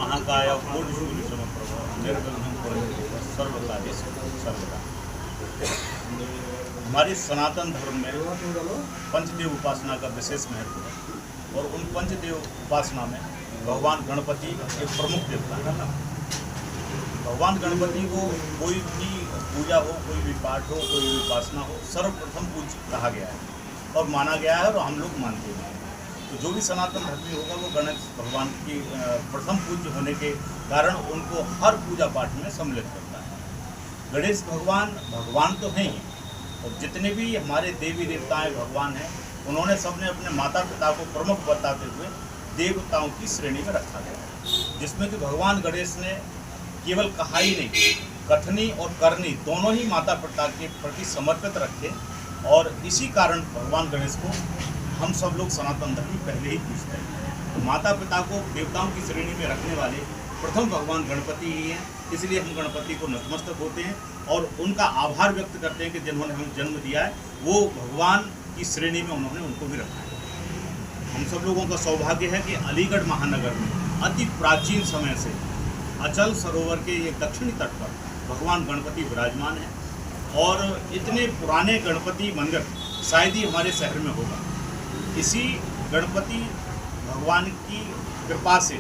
महाकाय कोटिसूर्यसमप्रभ निर्विघ्नं कुरु सर्वकार्येषु सर्वदा। हमारे सनातन धर्म में पंचदेव उपासना का विशेष महत्व है और उन पंचदेव उपासना में भगवान गणपति एक प्रमुख देवता है। भगवान गणपति को कोई भी पूजा हो, कोई भी पाठ हो, कोई भी उपासना हो, सर्वप्रथम पूज्य कहा गया है और माना गया है और हम लोग मानते हैं। तो जो भी सनातन धर्मी होगा वो गणेश भगवान की प्रथम पूज्य होने के कारण उनको हर पूजा पाठ में सम्मिलित करता है। गणेश भगवान भगवान तो हैं ही, और जितने भी हमारे देवी देवताएं भगवान हैं उन्होंने सबने अपने माता पिता को प्रमुख बताते हुए देवताओं की श्रेणी में रखा गया है, जिसमें कि भगवान गणेश ने केवल कहा ही नहीं, कथनी और करनी दोनों ही माता पिता के प्रति समर्पित रखे। और इसी कारण भगवान गणेश को हम सब लोग सनातन धर्मी पहले ही पूछते हैं। तो माता पिता को देवताओं की श्रेणी में रखने वाले प्रथम भगवान गणपति ही हैं, इसलिए हम गणपति को नतमस्तक होते हैं और उनका आभार व्यक्त करते हैं कि जिन्होंने हमें जन्म दिया है वो भगवान की श्रेणी में उन्होंने उनको भी रखा है। हम सब लोगों का सौभाग्य है कि अलीगढ़ महानगर में अति प्राचीन समय से अचल सरोवर के ये दक्षिणी तट पर भगवान गणपति विराजमान है और इतने पुराने गणपति मंदिर शायद ही हमारे शहर में होगा। इसी गणपति भगवान की कृपा से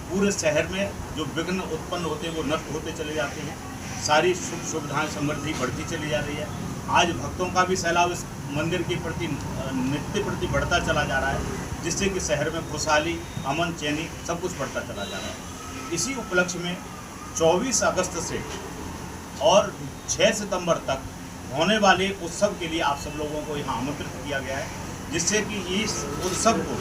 पूरे शहर में जो विघ्न उत्पन्न होते हैं वो नष्ट होते चले जाते हैं, सारी सुख सुविधाएं समृद्धि बढ़ती चली जा रही है। आज भक्तों का भी सैलाब इस मंदिर के प्रति नित्य प्रति बढ़ता चला जा रहा है, जिससे कि शहर में खुशहाली, अमन, चैनी सब कुछ बढ़ता चला जा रहा है। इसी उपलक्ष्य में 24 अगस्त से और 6 सितंबर तक होने वाले उत्सव के लिए आप सब लोगों को यहाँ आमंत्रित किया गया है, जिससे कि इस उत्सव को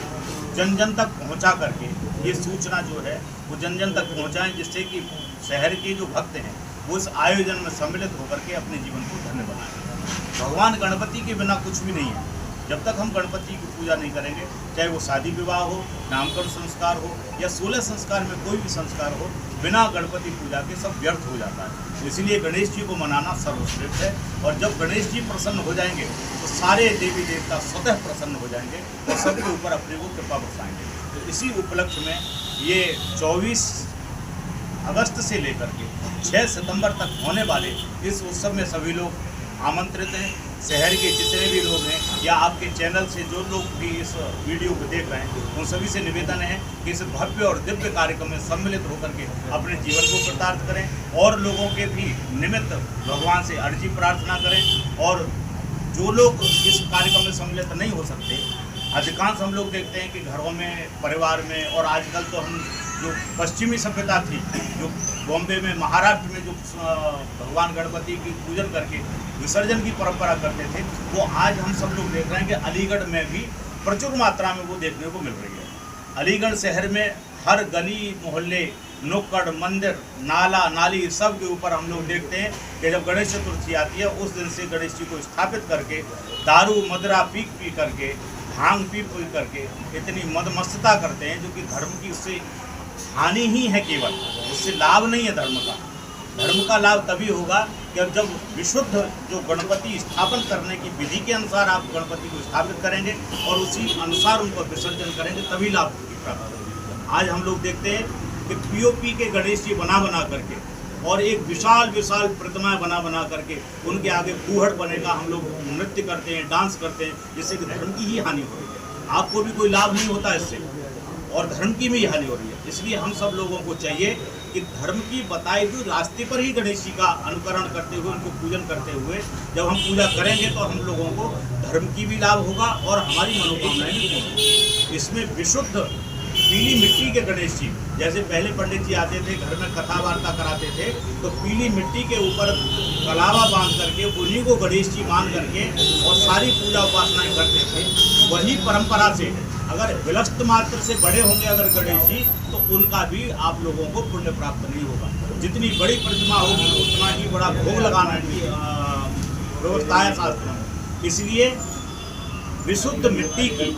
जन जन तक पहुँचा करके ये सूचना जो है वो जन जन तक पहुँचाएँ, जिससे कि शहर के जो भक्त हैं वो इस आयोजन में सम्मिलित होकर के अपने जीवन को धन्य बनाएं। भगवान गणपति के बिना कुछ भी नहीं है। जब तक हम गणपति की पूजा नहीं करेंगे, चाहे वो शादी विवाह हो, नामकरण संस्कार हो या 16 संस्कार में कोई भी संस्कार हो, बिना गणपति पूजा के सब व्यर्थ हो जाता है। इसलिए गणेश जी को मनाना सर्वश्रेष्ठ है और जब गणेश जी प्रसन्न हो जाएंगे तो सारे देवी देवता स्वतः प्रसन्न हो जाएंगे और सबके ऊपर अपने को कृपा बरसाएंगे। तो इसी उपलक्ष्य में ये 24 अगस्त से लेकर के 6 सितंबर तक होने वाले इस उत्सव में सभी लोग आमंत्रित हैं। शहर के जितने भी लोग हैं या आपके चैनल से जो लोग भी इस वीडियो को देख रहे हैं उन सभी से निवेदन है कि इस भव्य और दिव्य कार्यक्रम में सम्मिलित होकर के अपने जीवन को कृतार्थ करें और लोगों के भी निमित्त भगवान से अर्जी प्रार्थना करें। और जो लोग इस कार्यक्रम में सम्मिलित नहीं हो सकते, अधिकांश हम लोग देखते हैं कि घरों में, परिवार में, और आजकल तो हम जो पश्चिमी सभ्यता थी, जो बॉम्बे में, महाराष्ट्र में जो भगवान गणपति की पूजन करके विसर्जन की परंपरा करते थे, वो आज हम सब लोग देख रहे हैं कि अलीगढ़ में भी प्रचुर मात्रा में वो देखने को मिल रही है। अलीगढ़ शहर में हर गली मोहल्ले, नुक्कड़, मंदिर, नाला नाली सब के ऊपर हम लोग देखते हैं कि जब गणेश चतुर्थी आती है उस दिन से गणेश जी को स्थापित करके दारू मदिरा पी करके, भांग पी करके इतनी मदमस्तता करते हैं जो कि धर्म की उससे हानि ही है, केवल उससे लाभ नहीं है धर्म का। धर्म का लाभ तभी होगा कि जब विशुद्ध जो गणपति स्थापन करने की विधि के अनुसार आप गणपति को स्थापित करेंगे और उसी अनुसार उनको विसर्जन करेंगे, तभी लाभ की प्राप्ति होगी। आज हम लोग देखते हैं कि पीओपी के गणेश जी बना करके और एक विशाल विशाल प्रतिमाएं बना करके उनके आगे फूहड़ बनेगा, हम लोग नृत्य करते हैं, डांस करते हैं, जिससे कि धर्म की ही हानि हो रही है। आपको भी कोई लाभ नहीं होता इससे और धर्म की भी हानि हो रही है। इसलिए हम सब लोगों को चाहिए कि धर्म की बताई हुई रास्ते पर ही गणेश जी का अनुकरण करते हुए, उनको पूजन करते हुए जब हम पूजा करेंगे तो हम लोगों को धर्म की भी लाभ होगा और हमारी मनोकामनाएं भी पूर्ण होंगी। इसमें विशुद्ध पीली मिट्टी के गणेश जी, जैसे पहले पंडित जी आते थे, घर में कथा वार्ता कराते थे, तो पीली मिट्टी के ऊपर कलावा बांध करके उन्हीं को गणेश जी मान करके और सारी पूजा उपासनाएं करते थे। वही परंपरा से अगर विलस्त मात्र से बड़े होंगे अगर गणेश जी, तो उनका भी आप लोगों को पुण्य प्राप्त नहीं होगा। जितनी बड़ी प्रतिमा होगी उतना ही बड़ा भोग लगाना की व्यवस्था है शास्त्रों में। इसलिए विशुद्ध मिट्टी की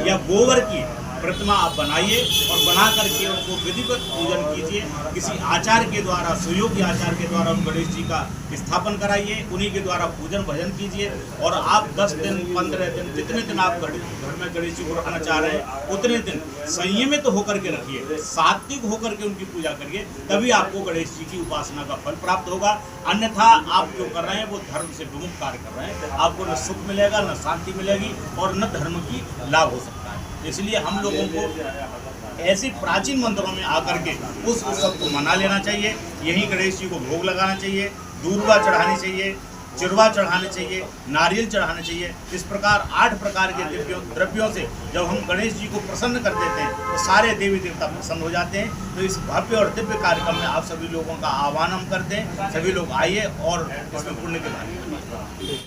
या गोबर की प्रतिमा आप बनाइए और बना करके उनको विधिवत पूजन कीजिए। किसी आचार्य के द्वारा, सुयोग्य आचार्य के द्वारा उन गणेश जी का स्थापन कराइए, उन्हीं के द्वारा पूजन भजन कीजिए। और आप 10 दिन 15 दिन जितने दिन आप घर में गणेश जी को रखना चाह रहे हैं उतने दिन संयमित होकर के रखिए, सात्विक होकर के उनकी पूजा करिए, तभी आपको गणेश जी की उपासना का फल प्राप्त होगा। अन्यथा आप जो कर रहे हैं वो धर्म से विमुख कार्य कर रहे हैं, आपको न सुख मिलेगा, न शांति मिलेगी और न धर्म की लाभ हो सकता है। इसलिए हम लोगों को ऐसे प्राचीन मंदिरों में आकर के उस उत्सव को मना लेना चाहिए। यहीं गणेश जी को भोग लगाना चाहिए, दूर्वा चढ़ानी चाहिए, चिरवा चढ़ाने चाहिए, नारियल चढ़ाने चाहिए। इस प्रकार 8 प्रकार के द्रव्यों से जब हम गणेश जी को प्रसन्न कर देते हैं तो सारे देवी देवता प्रसन्न हो जाते हैं। तो इस भव्य और दिव्य कार्यक्रम में आप सभी लोगों का आह्वान हम करते हैं, सभी लोग आइए और इसमें पुण्य के भागी बनिए।